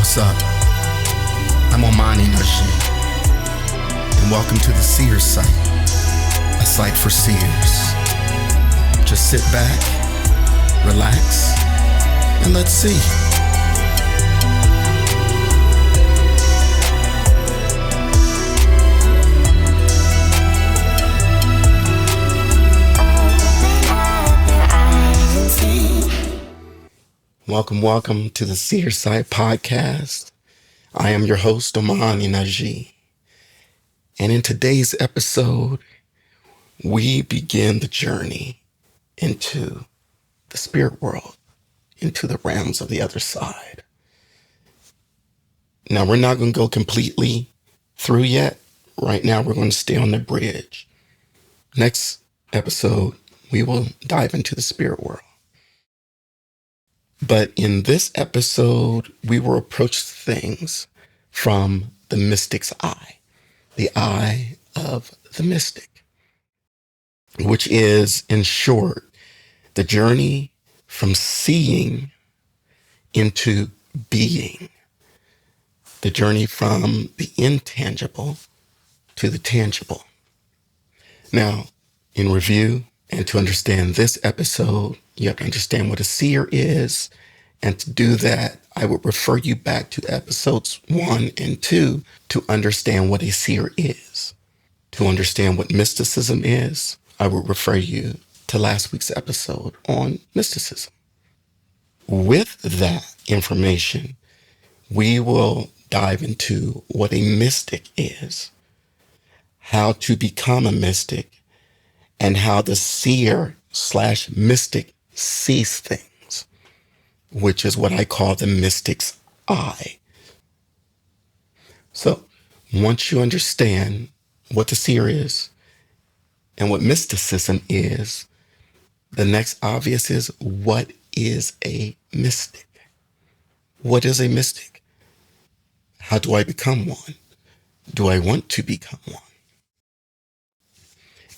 What's up? I'm Namaste Notion, and welcome to the SEER site, a site for seers. Just sit back, relax, and let's see. Welcome to the SEER site podcast. I am your host, Namaste Notion. And in today's episode, we begin the journey into the spirit world, into the realms of the other side. Now, we're not going to go completely through yet. Right now, we're going to stay on the bridge. Next episode, we will dive into the spirit world. But in this episode, we will approach things from the mystic's eye, the eye of the mystic, which is, in short, the journey from seeing into being, the journey from the intangible to the tangible. Now, in review, and to understand this episode, you have to understand what a seer is. And to do that, I would refer you back to episodes 1 and 2 to understand what a seer is. To understand what mysticism is, I would refer you to last week's episode on mysticism. With that information, we will dive into what a mystic is, how to become a mystic, and how the seer/mystic sees things, which is what I call the mystic's eye. So once you understand what the seer is and what mysticism is, the next obvious is, what is a mystic? What is a mystic? How do I become one? Do I want to become one?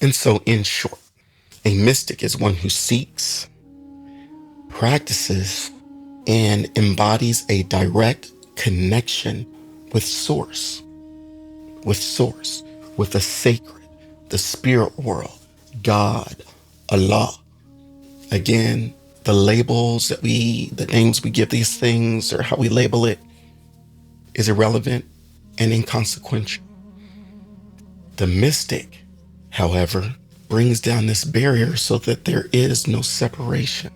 And so, in short, a mystic is one who seeks, practices, and embodies a direct connection with source, with the sacred, the spirit world, God, Allah. Again, the names we give these things, or how we label it, is irrelevant and inconsequential. The mystic, however, brings down this barrier so that there is no separation.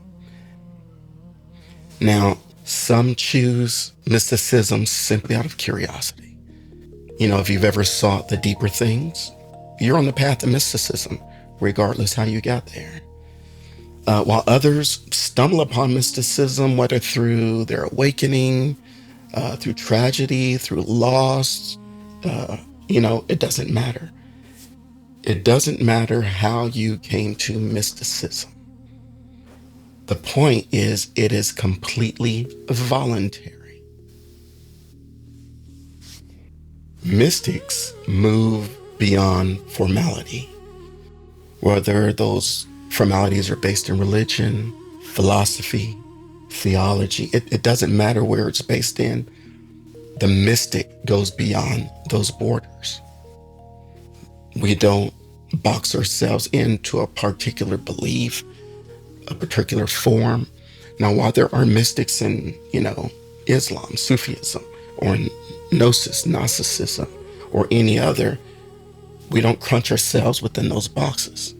Now, some choose mysticism simply out of curiosity. If you've ever sought the deeper things, you're on the path of mysticism, regardless how you got there. While others stumble upon mysticism, whether through their awakening, through tragedy, through loss, it doesn't matter. It doesn't matter how you came to mysticism. The point is, it is completely voluntary. Mystics move beyond formality, whether those formalities are based in religion, philosophy, theology. It doesn't matter where it's based in. The mystic goes beyond those borders. We don't box ourselves into a particular belief, a particular form. Now, while there are mystics in, Islam, Sufism, or Gnosticism, or any other, we don't crunch ourselves within those boxes.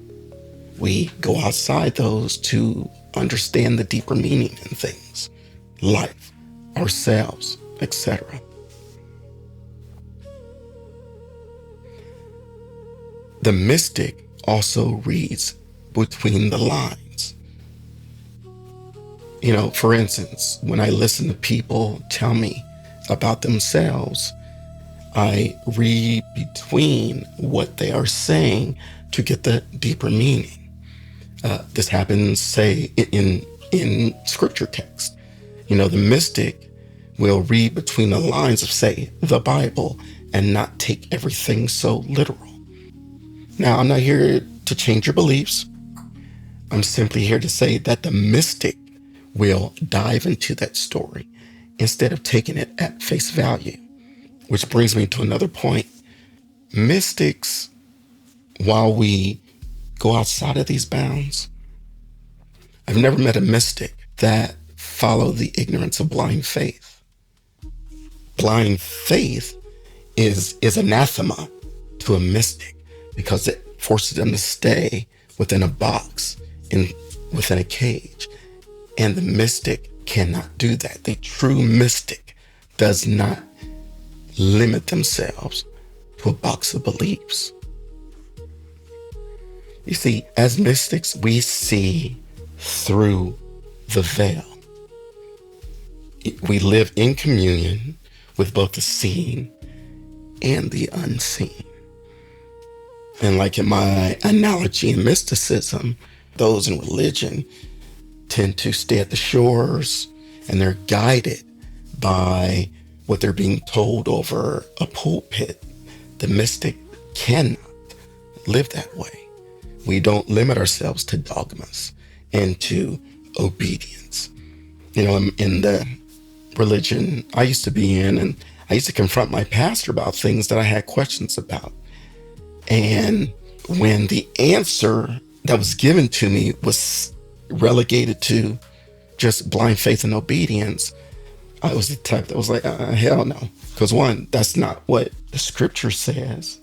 We go outside those to understand the deeper meaning in things, life, ourselves, etc. The mystic also reads between the lines. For instance, when I listen to people tell me about themselves, I read between what they are saying to get the deeper meaning. This happens, say, in scripture text. The mystic will read between the lines of, say, the Bible, and not take everything so literal. Now, I'm not here to change your beliefs. I'm simply here to say that the mystic will dive into that story instead of taking it at face value. Which brings me to another point. Mystics, while we go outside of these bounds, I've never met a mystic that followed the ignorance of blind faith. Blind faith is anathema to a mystic because it forces them to stay within a box, within a cage. And the mystic cannot do that. The true mystic does not limit themselves to a box of beliefs. You see, as mystics, we see through the veil. We live in communion with both the seen and the unseen. And like in my analogy in mysticism, those in religion tend to stay at the shores and they're guided by what they're being told over a pulpit. The mystic cannot live that way. We don't limit ourselves to dogmas and to obedience. You know, in the religion I used to be in, and I used to confront my pastor about things that I had questions about. And when the answer that was given to me was relegated to just blind faith and obedience, I was the type that was like, hell no. Because one, that's not what the scripture says.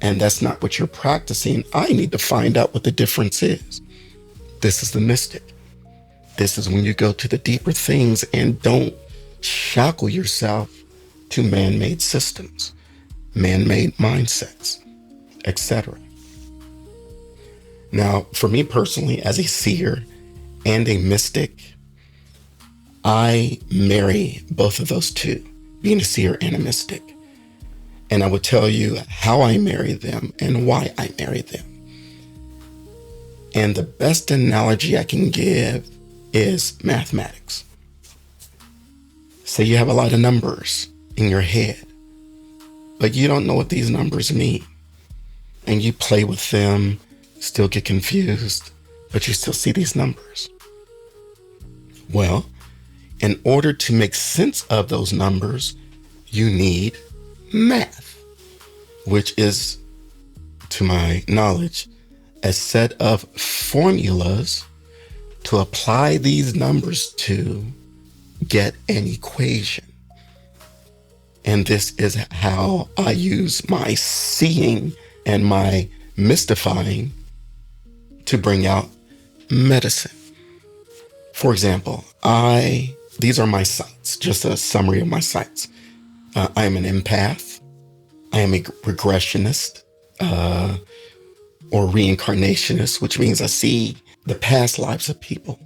And that's not what you're practicing. I need to find out what the difference is. This is the mystic. This is when you go to the deeper things and don't shackle yourself to man-made systems, man-made mindsets, etc. Now, for me personally, as a seer and a mystic, I marry both of those two, being a seer and a mystic. And I would tell you how I marry them and why I marry them. And the best analogy I can give is mathematics. Say you have a lot of numbers in your head, but you don't know what these numbers mean. And you play with them, still get confused, but you still see these numbers. Well, in order to make sense of those numbers, you need math, which is, to my knowledge, a set of formulas to apply these numbers to get an equation. And this is how I use my seeing and my mystifying to bring out medicine. For example, these are my sites, just a summary of my sites. I am an empath. I am a regressionist or reincarnationist, which means I see the past lives of people.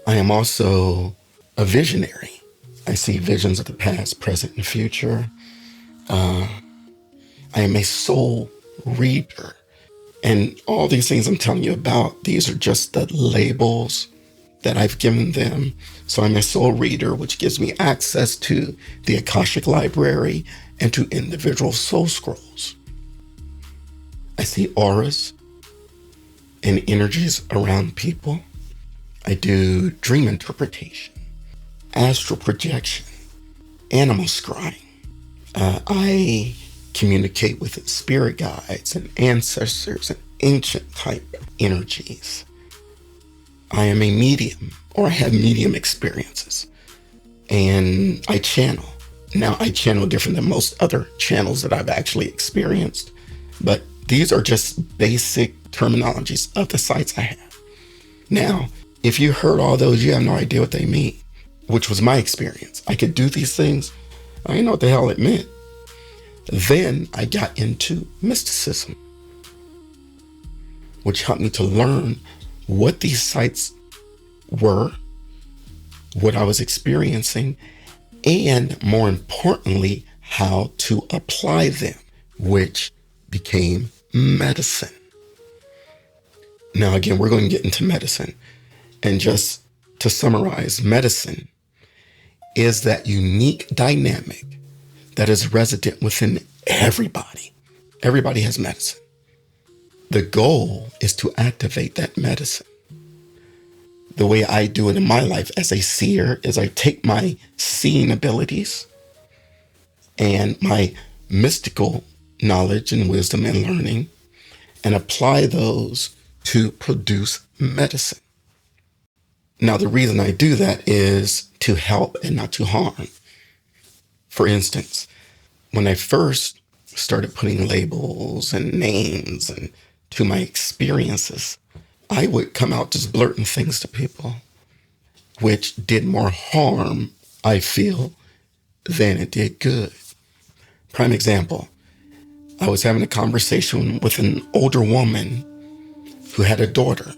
I am also a visionary. I see visions of the past, present, and future. I am a soul reader. And all these things I'm telling you about, these are just the labels that I've given them. So I'm a soul reader, which gives me access to the Akashic Library and to individual soul scrolls. I see auras and energies around people. I do dream interpretation, astral projection, animal scrying. I communicate with spirit guides and ancestors and ancient type energies. I am a medium, or I have medium experiences, and I channel. Now, I channel different than most other channels that I've actually experienced, but these are just basic terminologies of the sites I have. Now, if you heard all those, you have no idea what they mean, which was my experience. I could do these things. I didn't know what the hell it meant. Then I got into mysticism, which helped me to learn what these sites were, what I was experiencing, and more importantly, how to apply them, which became medicine. Now, again, we're going to get into medicine. And just to summarize, medicine is that unique dynamic that is resident within everybody. Everybody has medicine. The goal is to activate that medicine. The way I do it in my life as a seer is I take my seeing abilities and my mystical knowledge and wisdom and learning and apply those to produce medicine. Now, the reason I do that is to help and not to harm. For instance, when I first started putting labels and names and to my experiences, I would come out just blurting things to people, which did more harm, I feel, than it did good. Prime example, I was having a conversation with an older woman who had a daughter.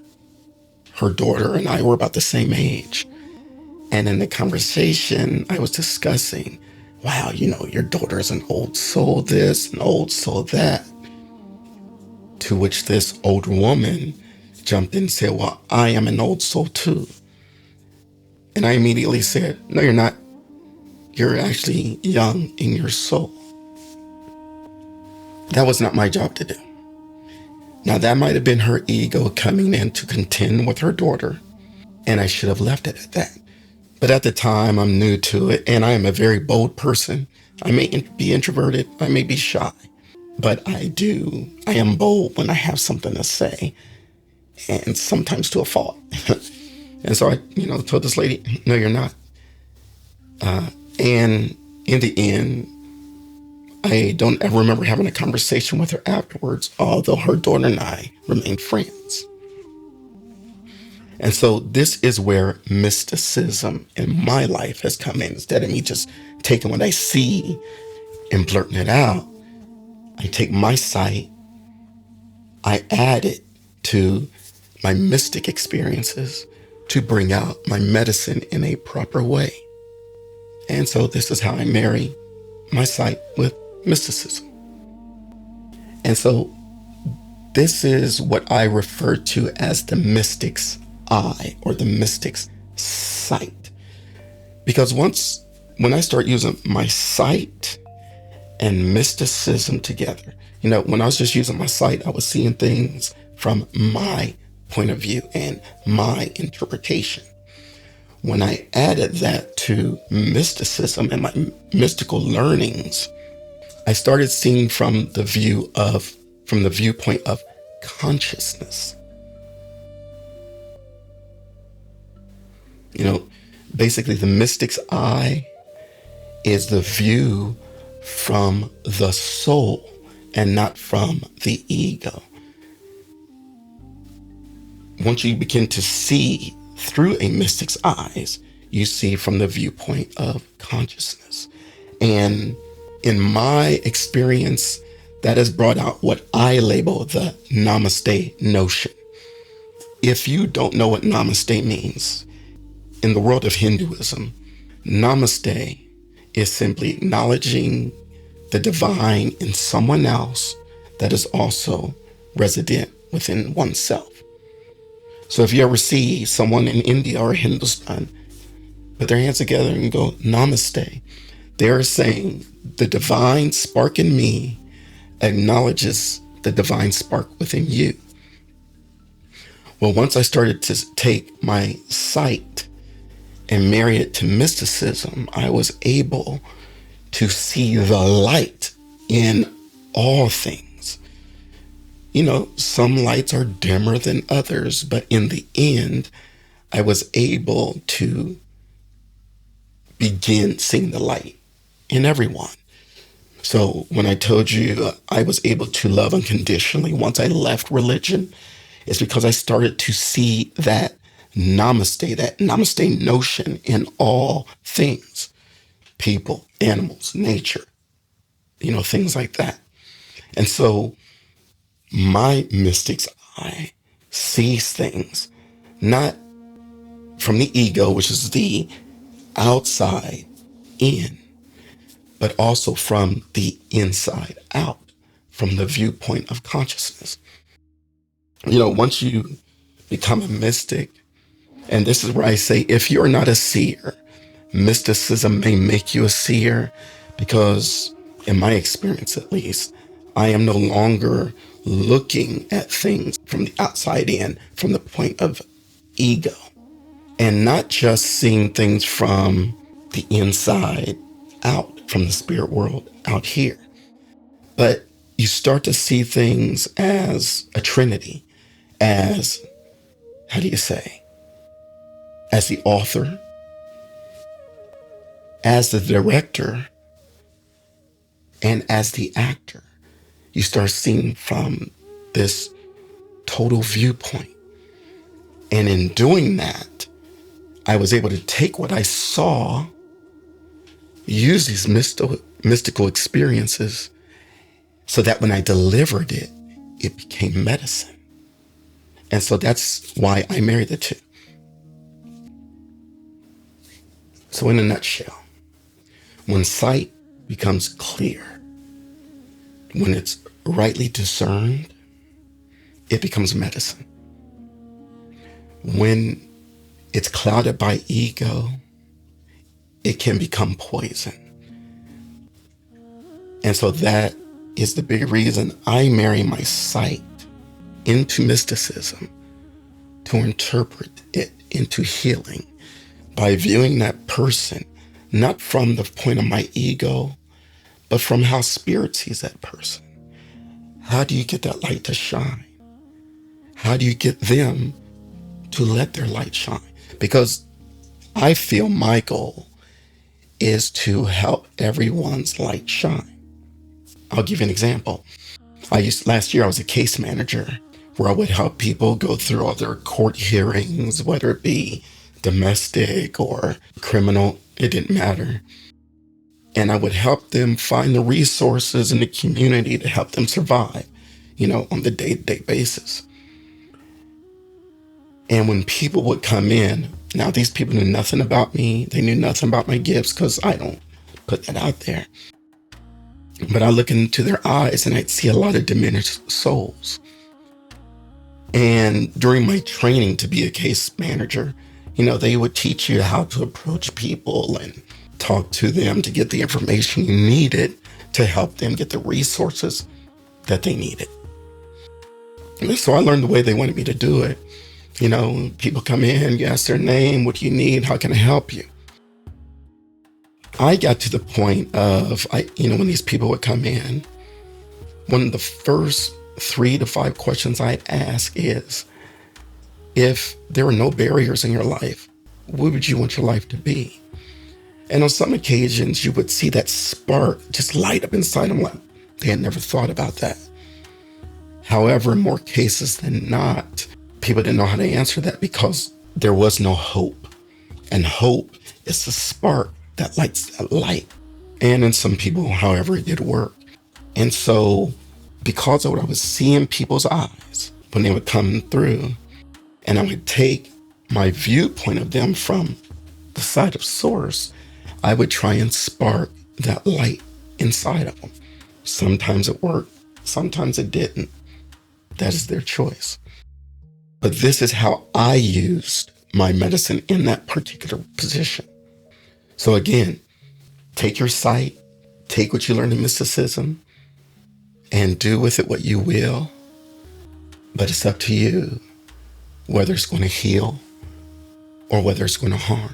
Her daughter and I were about the same age. And in the conversation, I was discussing, wow, your daughter is an old soul this, an old soul that. To which this older woman jumped in and said, well, I am an old soul too. And I immediately said, no, you're not. You're actually young in your soul. That was not my job to do. Now, that might have been her ego coming in to contend with her daughter, and I should have left it at that. But at the time, I'm new to it, and I am a very bold person. I may be introverted, I may be shy, but I am bold when I have something to say, and sometimes to a fault. And so I, told this lady, no, you're not. And in the end, I don't ever remember having a conversation with her afterwards, although her daughter and I remained friends. And so this is where mysticism in my life has come in. Instead of me just taking what I see and blurting it out, I take my sight, I add it to my mystic experiences to bring out my medicine in a proper way. And so this is how I marry my sight with mysticism. And so this is what I refer to as the mystic's eye or the mystic's sight. Because when I start using my sight and mysticism together, when I was just using my sight, I was seeing things from my point of view and my interpretation. When I added that to mysticism and my mystical learnings, I started seeing from the viewpoint of consciousness. Basically the mystic's eye is the view from the soul and not from the ego. Once you begin to see through a mystic's eyes, you see from the viewpoint of consciousness. And in my experience, that has brought out what I label the Namaste Notion. If you don't know what Namaste means, in the world of Hinduism, Namaste is simply acknowledging the divine in someone else that is also resident within oneself. So if you ever see someone in India or Hindustan put their hands together and go, Namaste, they're saying the divine spark in me acknowledges the divine spark within you. Well, once I started to take my sight and marry it to mysticism, I was able to see the light in all things. Some lights are dimmer than others, but in the end, I was able to begin seeing the light in everyone. So when I told you I was able to love unconditionally once I left religion, it's because I started to see that Namaste notion in all things, people, animals, nature, things like that. And so my mystic's eye sees things not from the ego, which is the outside in, but also from the inside out, from the viewpoint of consciousness. Once you become a mystic, and this is where I say, if you're not a seer, mysticism may make you a seer, because in my experience, at least, I am no longer looking at things from the outside in, from the point of ego. And not just seeing things from the inside out, from the spirit world out here, but you start to see things as a trinity, as, how do you say, as the author, as the director, and as the actor. You start seeing from this total viewpoint. And in doing that, I was able to take what I saw, use these mystical experiences, so that when I delivered it, it became medicine. And so that's why I married the two. So in a nutshell, when sight becomes clear, when it's rightly discerned, it becomes medicine. When it's clouded by ego, it can become poison. And so that is the big reason I marry my sight into mysticism, to interpret it into healing by viewing that person not from the point of my ego, but from how spirit sees that person. How do you get that light to shine? How do you get them to let their light shine? Because I feel my goal is to help everyone's light shine. I'll give you an example. Last year I was a case manager where I would help people go through all their court hearings, whether it be domestic or criminal, it didn't matter. And I would help them find the resources in the community to help them survive, on the day-to-day basis. And when people would come in, now these people knew nothing about me. They knew nothing about my gifts because I don't put that out there. But I look into their eyes and I'd see a lot of diminished souls. And during my training to be a case manager, they would teach you how to approach people and talk to them to get the information you needed to help them get the resources that they needed. And so I learned the way they wanted me to do it. People come in, you ask their name, what do you need, how can I help you? I got to the point of, when these people would come in, one of the first 3 to 5 questions I'd ask is, if there were no barriers in your life, what would you want your life to be? And on some occasions, you would see that spark just light up inside them like they had never thought about that. However, in more cases than not, people didn't know how to answer that because there was no hope. And hope is the spark that lights that light. And in some people, however, it did work. And so because of what I was seeing in people's eyes when they would come through, and I would take my viewpoint of them from the side of source, I would try and spark that light inside of them. Sometimes it worked, sometimes it didn't. That is their choice. But this is how I used my medicine in that particular position. So again, take your sight, take what you learned in mysticism, and do with it what you will. But it's up to you whether it's going to heal or whether it's going to harm.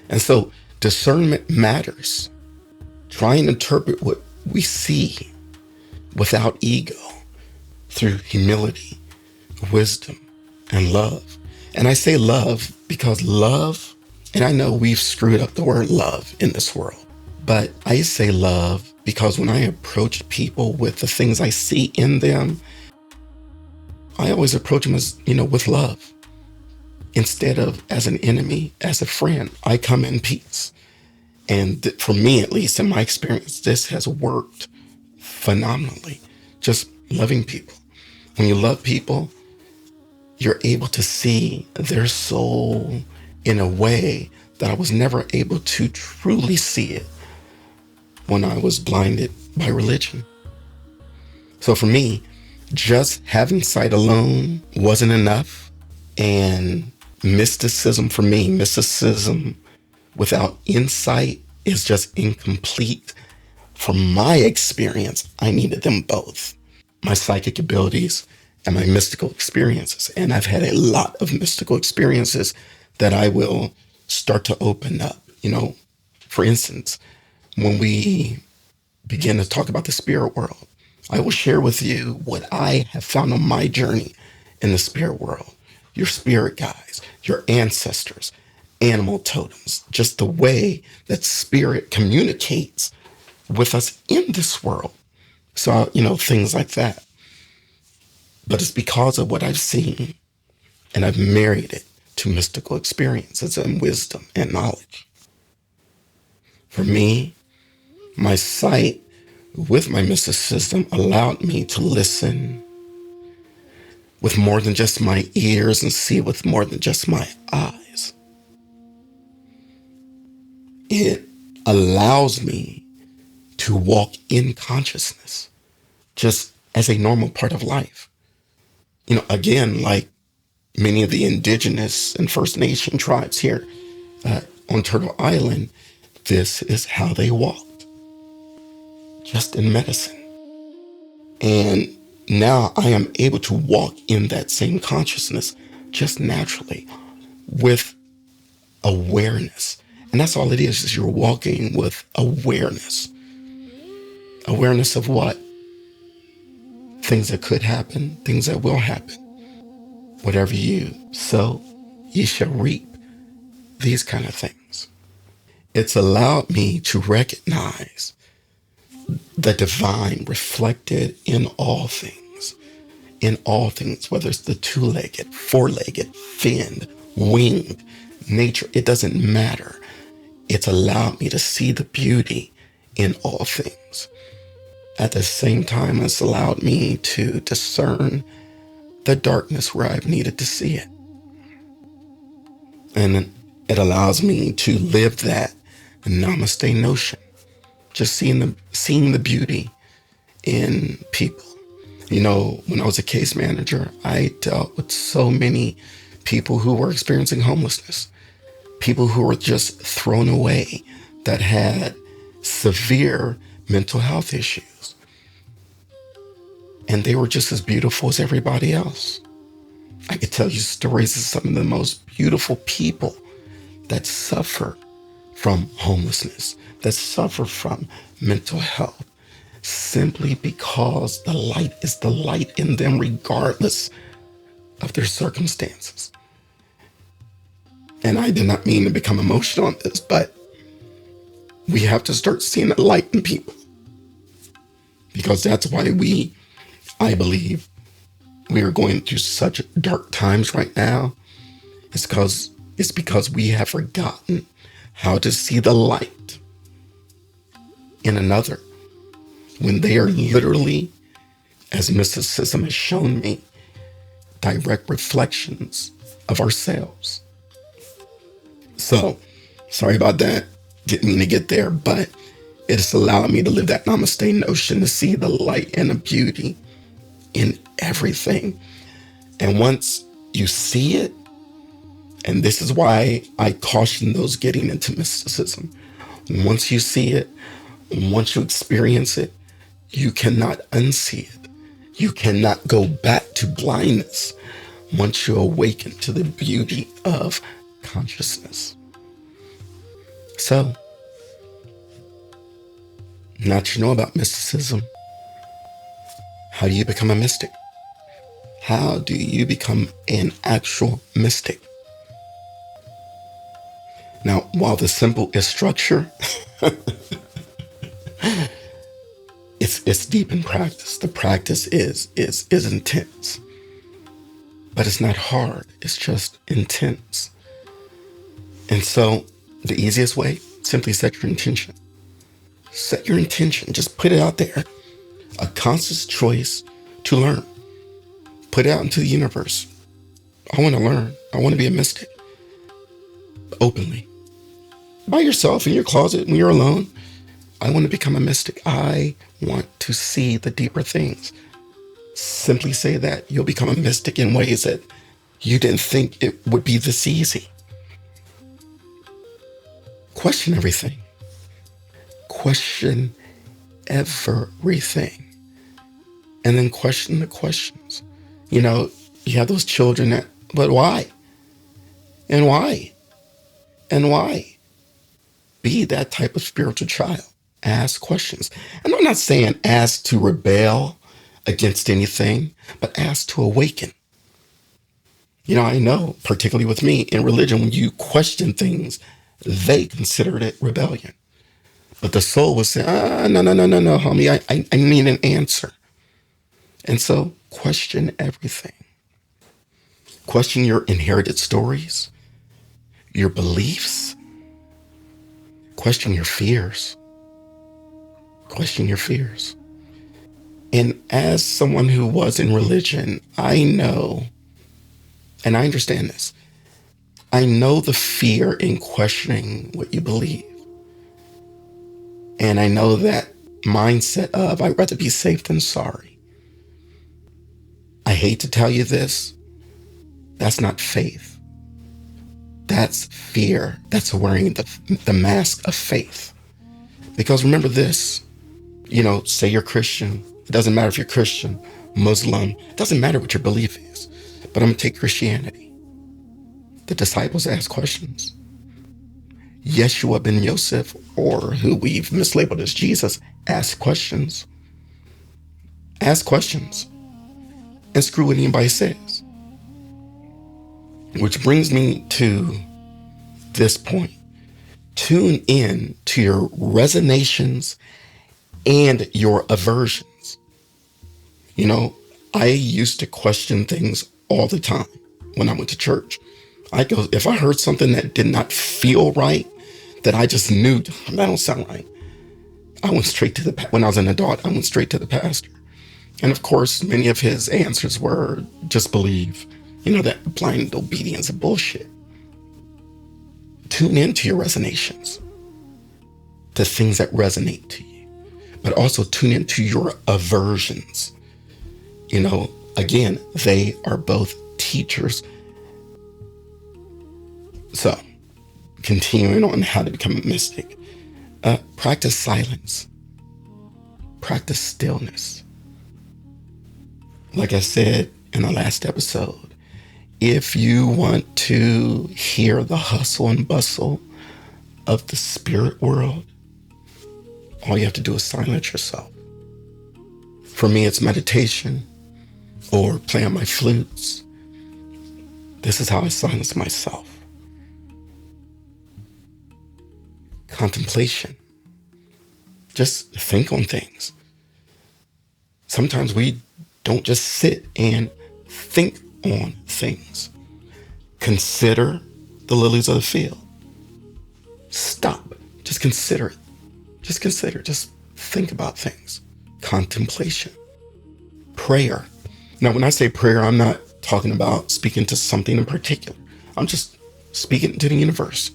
And so discernment matters. Try and interpret what we see without ego, through humility, wisdom, and love. And I say love because love, and I know we've screwed up the word love in this world, but I say love because when I approach people with the things I see in them, I always approach them as, with love. Instead of as an enemy, as a friend, I come in peace. And for me, at least in my experience, this has worked phenomenally. Just loving people. When you love people, you're able to see their soul in a way that I was never able to truly see it when I was blinded by religion. So for me, just having sight alone wasn't enough. And mysticism for me, mysticism without insight is just incomplete. From my experience, I needed them both. My psychic abilities and my mystical experiences. And I've had a lot of mystical experiences that I will start to open up. For instance, when we begin to talk about the spirit world, I will share with you what I have found on my journey in the spirit world. Your spirit guides, your ancestors, animal totems, just the way that spirit communicates with us in this world. So, things like that. But it's because of what I've seen, and I've married it to mystical experiences and wisdom and knowledge. For me, my sight with my mysticism allowed me to listen with more than just my ears and see with more than just my eyes. It allows me to walk in consciousness just as a normal part of life. Again, like many of the indigenous and First Nation tribes here on Turtle Island, this is how they walked, just in medicine. And now I am able to walk in that same consciousness just naturally with awareness. And that's all it is you're walking with awareness. Awareness of what? Things that could happen, things that will happen. Whatever you sow, ye shall reap. These kind of things. It's allowed me to recognize the divine reflected in all things. In all things, whether it's the two-legged, four-legged, finned, winged, nature, it doesn't matter. It's allowed me to see the beauty in all things. At the same time, it's allowed me to discern the darkness where I've needed to see it. And it allows me to live that Namaste Notion, just seeing the beauty in people. When I was a case manager, I dealt with so many people who were experiencing homelessness, people who were just thrown away, that had severe mental health issues. And they were just as beautiful as everybody else. I could tell you stories of some of the most beautiful people that suffer from homelessness, that suffer from mental health, simply because the light is the light in them regardless of their circumstances. And I did not mean to become emotional on this, but we have to start seeing the light in people. Because that's why I believe, we are going through such dark times right now. It's because we have forgotten how to see the light in another, when they are literally, as mysticism has shown me, direct reflections of ourselves. So, sorry about that. Didn't mean to get there, but it has allowed me to live that Namaste Notion, to see the light and the beauty in everything. And once you see it, and this is why I caution those getting into mysticism, once you see it, once you experience it, you cannot unsee it. You cannot go back to blindness once you awaken to the beauty of consciousness. So, now that you know about mysticism, how do you become a mystic? How do you become an actual mystic? Now, while the symbol is structure, it's deep in practice. The practice is intense, but it's not hard. It's just intense. And so the easiest way, simply set your intention. Set your intention. Just put it out there. A conscious choice to learn. Put it out into the universe. I want to learn. I want to be a mystic. Openly. By yourself in your closet when you're alone. I want to become a mystic. I want to see the deeper things. Simply say that. You'll become a mystic in ways that you didn't think it would be this easy. Question everything. Question everything. And then question the questions. You have those children that, but why? And why? And why? Be that type of spiritual child. Ask questions. And I'm not saying ask to rebel against anything, but ask to awaken. You know, I know, particularly with me in religion, when you question things, they considered it rebellion. But the soul was saying, no, homie, I need an answer. And so question everything. Question your inherited stories, your beliefs, question your fears. Question your fears. And as someone who was in religion, I know, and I understand this, I know the fear in questioning what you believe. And I know that mindset of, I'd rather be safe than sorry. I hate to tell you this, that's not faith. That's fear. That's wearing the mask of faith. Because remember this, you know, say you're Christian. It doesn't matter if you're Christian, Muslim. It doesn't matter what your belief is. But I'm going to take Christianity. The disciples asked questions. Yeshua ben Yosef, or who we've mislabeled as Jesus, asked questions. Ask questions. And screw what anybody says. Which brings me to this point. Tune in to your resonations and your aversions. You know, I used to question things all the time when I went to church. I go, if I heard something that did not feel right, that I just knew, that don't sound right, I went straight to when I was an adult, I went straight to the pastor. And of course, many of his answers were just believe, you know, that blind obedience of bullshit. Tune into your resonations, to things that resonate to you, but also tune into your aversions. You know, again, they are both teachers. So, continuing on how to become a mystic, practice silence, practice stillness. Like I said in the last episode, if you want to hear the hustle and bustle of the spirit world, all you have to do is silence yourself. For me, it's meditation or playing my flutes. This is how I silence myself. Contemplation. Just think on things. Sometimes we don't just sit and think on things. Consider the lilies of the field. Stop. Just consider it. Just consider. Just think about things. Contemplation. Prayer. Now, when I say prayer, I'm not talking about speaking to something in particular. I'm just speaking to the universe.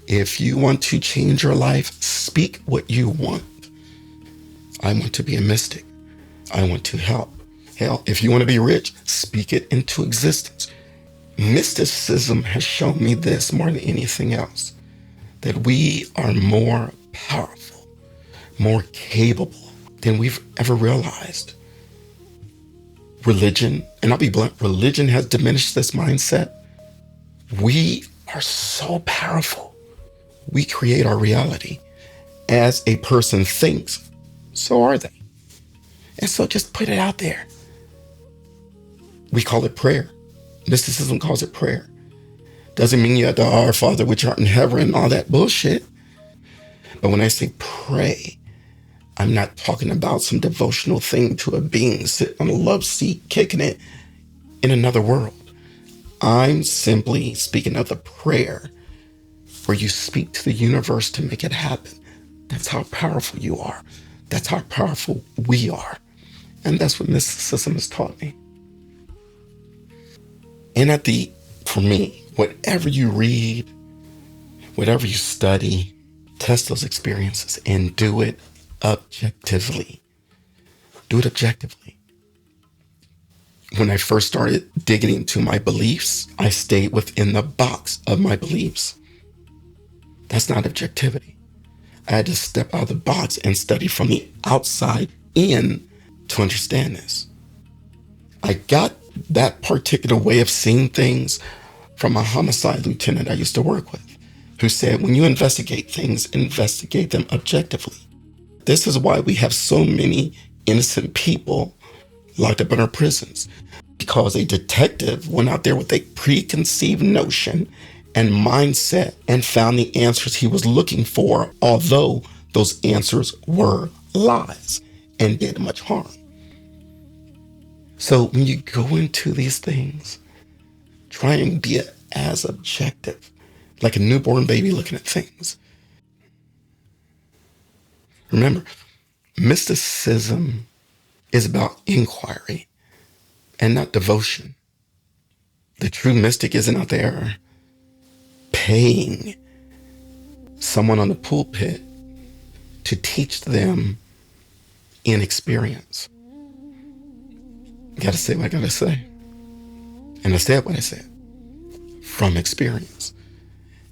If you want to change your life, speak what you want. I want to be a mystic. I want to help. Hell, if you want to be rich, speak it into existence. Mysticism has shown me this more than anything else, that we are more powerful, more capable than we've ever realized. Religion, and I'll be blunt, religion has diminished this mindset. We are so powerful. We create our reality. As a person thinks, so are they. And so just put it out there. We call it prayer. Mysticism calls it prayer. Doesn't mean you have to Our Father which art in heaven and all that bullshit. But when I say pray, I'm not talking about some devotional thing to a being sitting on a love seat, kicking it in another world. I'm simply speaking of the prayer where you speak to the universe to make it happen. That's how powerful you are. That's how powerful we are. And that's what mysticism has taught me. And for me, whatever you read, whatever you study, test those experiences and do it objectively. Do it objectively. When I first started digging into my beliefs, I stayed within the box of my beliefs. That's not objectivity. I had to step out of the box and study from the outside in to understand this. I got that particular way of seeing things from a homicide lieutenant I used to work with, who said, when you investigate things, investigate them objectively. This is why we have so many innocent people locked up in our prisons, because a detective went out there with a preconceived notion and mindset and found the answers he was looking for, although those answers were lies and did much harm. So when you go into these things, try and be as objective, like a newborn baby looking at things. Remember, mysticism is about inquiry and not devotion. The true mystic isn't out there paying someone on the pulpit to teach them inexperience. Gotta say what I gotta say. And I said what I said from experience.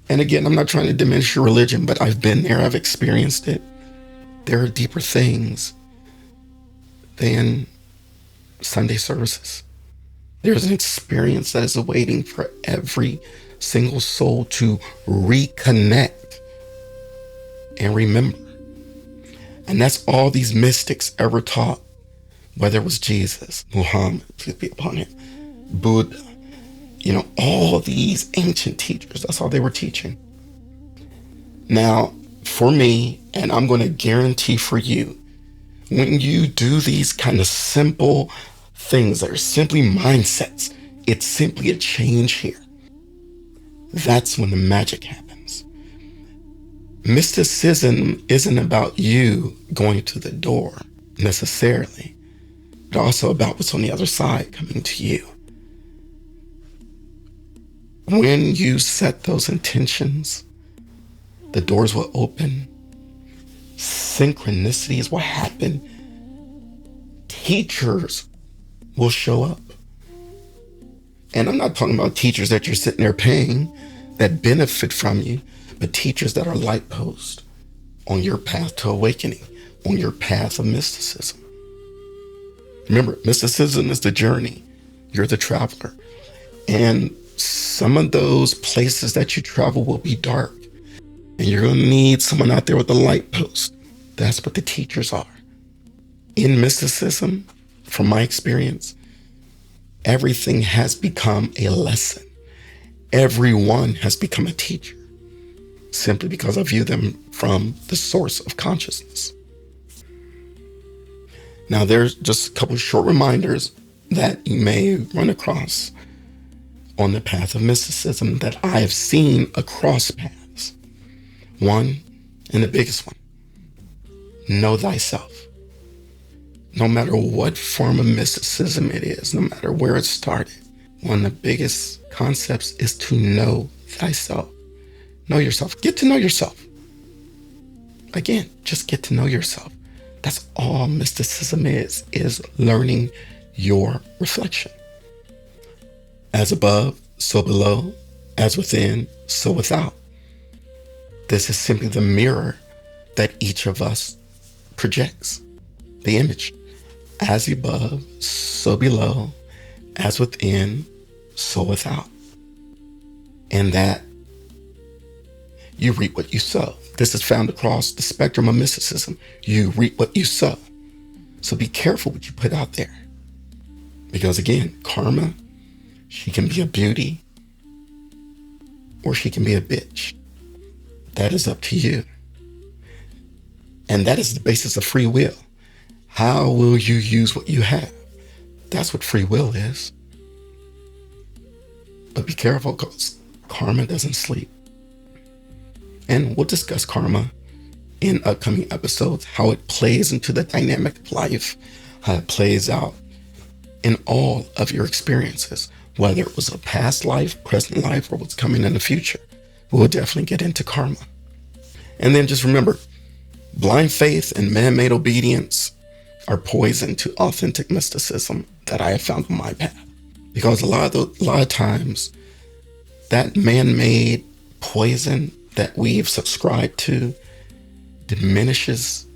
And again, I'm not trying to diminish your religion, but I've been there, I've experienced it. There are deeper things than Sunday services. There's an experience that is awaiting for every single soul to reconnect and remember. And that's all these mystics ever taught, whether it was Jesus, Muhammad, peace be upon him, Buddha, all these ancient teachers, that's all they were teaching. Now, for me, and I'm going to guarantee for you, when you do these kind of simple things that are simply mindsets, it's simply a change here. That's when the magic happens. Mysticism isn't about you going to the door necessarily, but also about what's on the other side coming to you. When you set those intentions, the doors will open. Synchronicity is what happened. Teachers will show up. And I'm not talking about teachers that you're sitting there paying that benefit from you, but teachers that are light posts on your path to awakening, on your path of mysticism. Remember, mysticism is the journey. You're the traveler. And some of those places that you travel will be dark. And you're going to need someone out there with a light post. That's what the teachers are. In mysticism, from my experience, everything has become a lesson. Everyone has become a teacher, simply because I view them from the source of consciousness. Now, there's just a couple of short reminders that you may run across on the path of mysticism that I have seen across paths. One, and the biggest one, know thyself. No matter what form of mysticism it is, no matter where it started, one of the biggest concepts is to know thyself. Know yourself. Get to know yourself. Again, just get to know yourself. That's all mysticism is learning your reflection. As above, so below, as within, so without. This is simply the mirror that each of us projects, the image. As above, so below, as within, so without. And that you reap what you sow. This is found across the spectrum of mysticism. You reap what you sow. So be careful what you put out there. Because again, karma, she can be a beauty or she can be a bitch. That is up to you. And that is the basis of free will. How will you use what you have? That's what free will is. But be careful, because karma doesn't sleep. And we'll discuss karma in upcoming episodes, how it plays into the dynamic of life, how it plays out in all of your experiences, whether it was a past life, present life, or what's coming in the future. We'll definitely get into karma. And then just remember, blind faith and man-made obedience are poison to authentic mysticism that I have found on my path. Because a lot of times, that man-made poison that we've subscribed to diminishes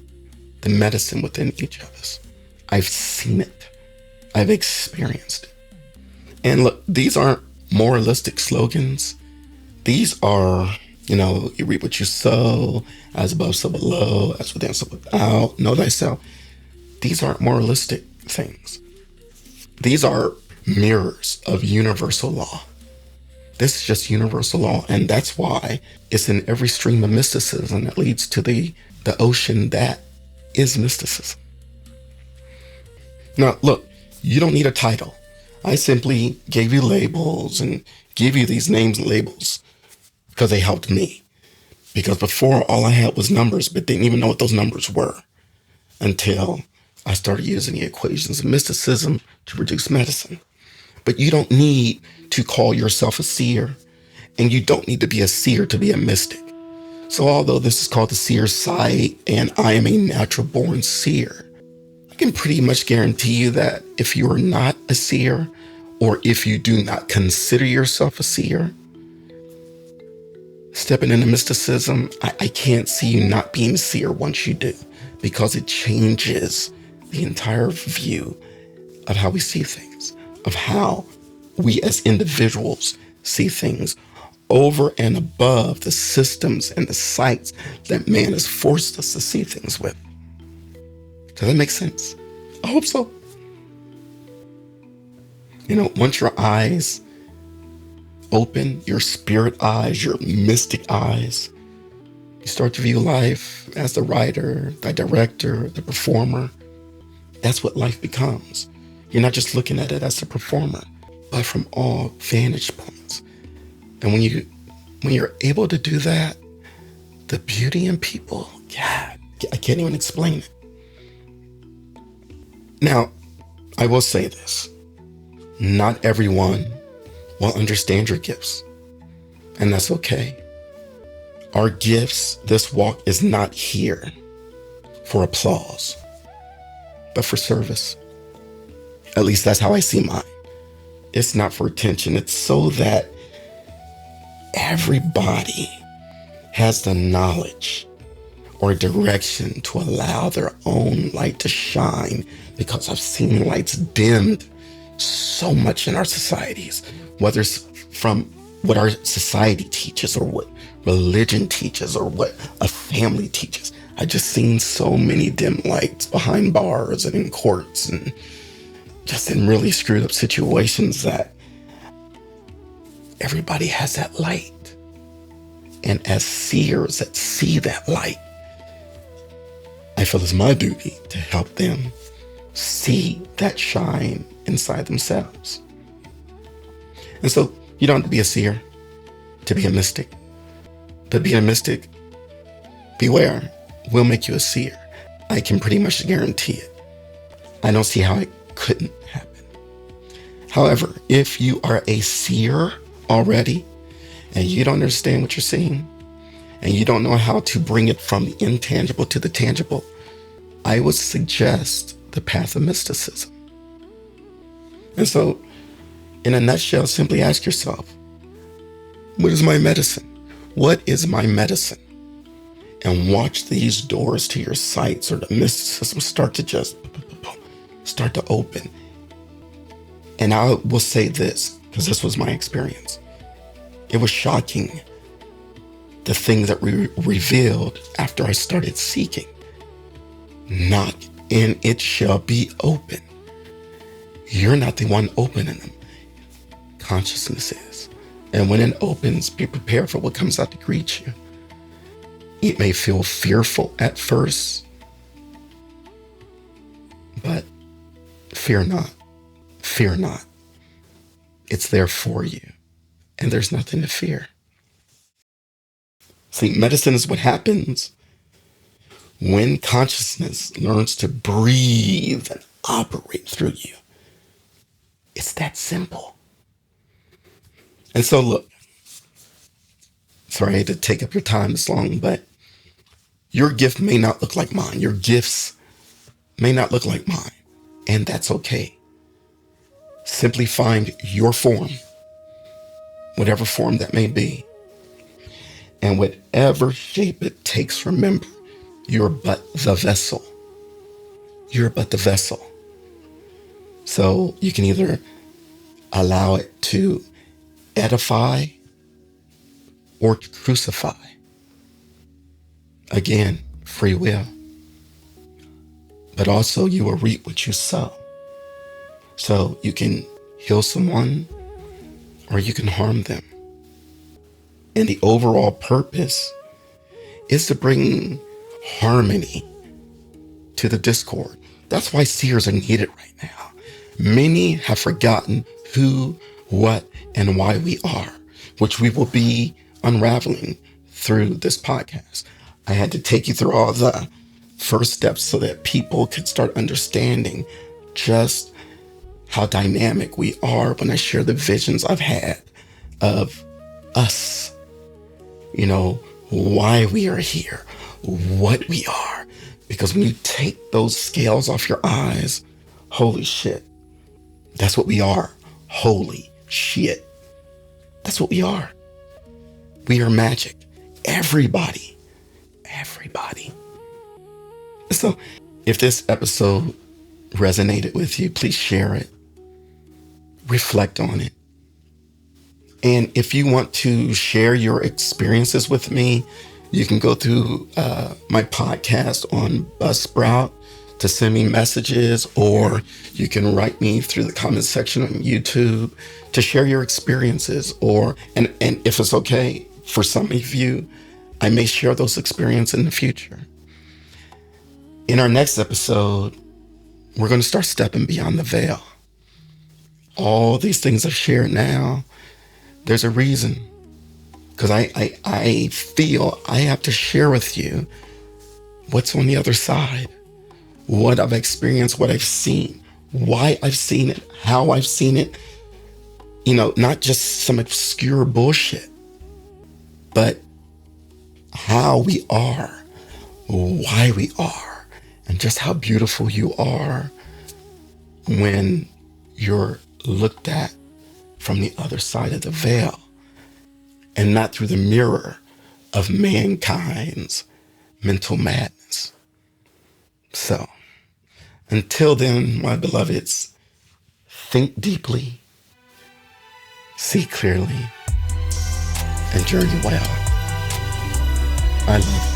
the medicine within each of us. I've seen it. I've experienced it. And look, these aren't moralistic slogans. These are, you reap what you sow, as above, so below, as within, so without, know thyself. These aren't moralistic things. These are mirrors of universal law. This is just universal law, and that's why it's in every stream of mysticism that leads to the ocean that is mysticism. Now, look, you don't need a title. I simply gave you labels and give you these names and labels because they helped me. Because before, all I had was numbers, but didn't even know what those numbers were until I started using the equations of mysticism to produce medicine. But you don't need to call yourself a seer, and you don't need to be a seer to be a mystic. So although this is called the seer site, and I am a natural born seer, I can pretty much guarantee you that if you are not a seer, or if you do not consider yourself a seer, stepping into mysticism, I can't see you not being a seer once you do, because it changes the entire view of how we see things, of how we as individuals see things over and above the systems and the sites that man has forced us to see things with. Does that make sense? I hope so. Once your eyes open, your spirit eyes, your mystic eyes, you start to view life as the writer, the director, the performer. That's what life becomes. You're not just looking at it as a performer, but from all vantage points. And when you're able to do that, the beauty in people, God, I can't even explain it. Now, I will say this. Not everyone will understand your gifts, and that's okay. Our gifts, this walk is not here for applause, but for service. At least that's how I see mine. It's not for attention. It's so that everybody has the knowledge or direction to allow their own light to shine, because I've seen lights dimmed so much in our societies, whether it's from what our society teaches or what religion teaches or what a family teaches. I've just seen so many dim lights behind bars and in courts and just in really screwed up situations that everybody has that light. And as seers that see that light, I feel it's my duty to help them see that shine inside themselves. And so you don't have to be a seer to be a mystic. But being a mystic, beware, will make you a seer. I can pretty much guarantee it. I don't see how it couldn't happen. However, if you are a seer already and you don't understand what you're seeing and you don't know how to bring it from the intangible to the tangible, I would suggest the path of mysticism. And so, in a nutshell, simply ask yourself, what is my medicine? What is my medicine? And watch these doors to your sights or the mysticism start to open. And I will say this, because this was my experience. It was shocking, the things that we revealed after I started seeking. Knock and it shall be open. You're not the one opening them. Consciousness is. And when it opens, be prepared for what comes out to greet you. It may feel fearful at first, but fear not. Fear not. It's there for you, and there's nothing to fear. See, medicine is what happens when consciousness learns to breathe and operate through you. It's that simple. And so look, sorry I had to take up your time this long, but your gift may not look like mine. Your gifts may not look like mine, and that's okay. Simply find your form, whatever form that may be, and whatever shape it takes, remember, you're but the vessel. You're but the vessel. So you can either allow it to edify or to crucify. Again, free will. But also you will reap what you sow. So you can heal someone or you can harm them. And the overall purpose is to bring harmony to the discord. That's why seers are needed right now. Many have forgotten who, what, and why we are, which we will be unraveling through this podcast. I had to take you through all the first steps so that people could start understanding just how dynamic we are when I share the visions I've had of us, why we are here, what we are. Because when you take those scales off your eyes, holy shit, that's what we are. Holy shit. That's what we are. We are magic. Everybody. So if this episode resonated with you, please share it. Reflect on it. And if you want to share your experiences with me, you can go through my podcast on Buzzsprout to send me messages, or you can write me through the comment section on YouTube to share your experiences. And if it's okay for some of you, I may share those experiences in the future. In our next episode, we're going to start stepping beyond the veil. All these things I've shared now, there's a reason. Because I feel I have to share with you what's on the other side, what I've experienced, what I've seen, why I've seen it, how I've seen it. Not just some obscure bullshit, but how we are, why we are, and just how beautiful you are when you're looked at from the other side of the veil and not through the mirror of mankind's mental madness. So, until then, my beloveds, think deeply, see clearly, and journey well. I love you.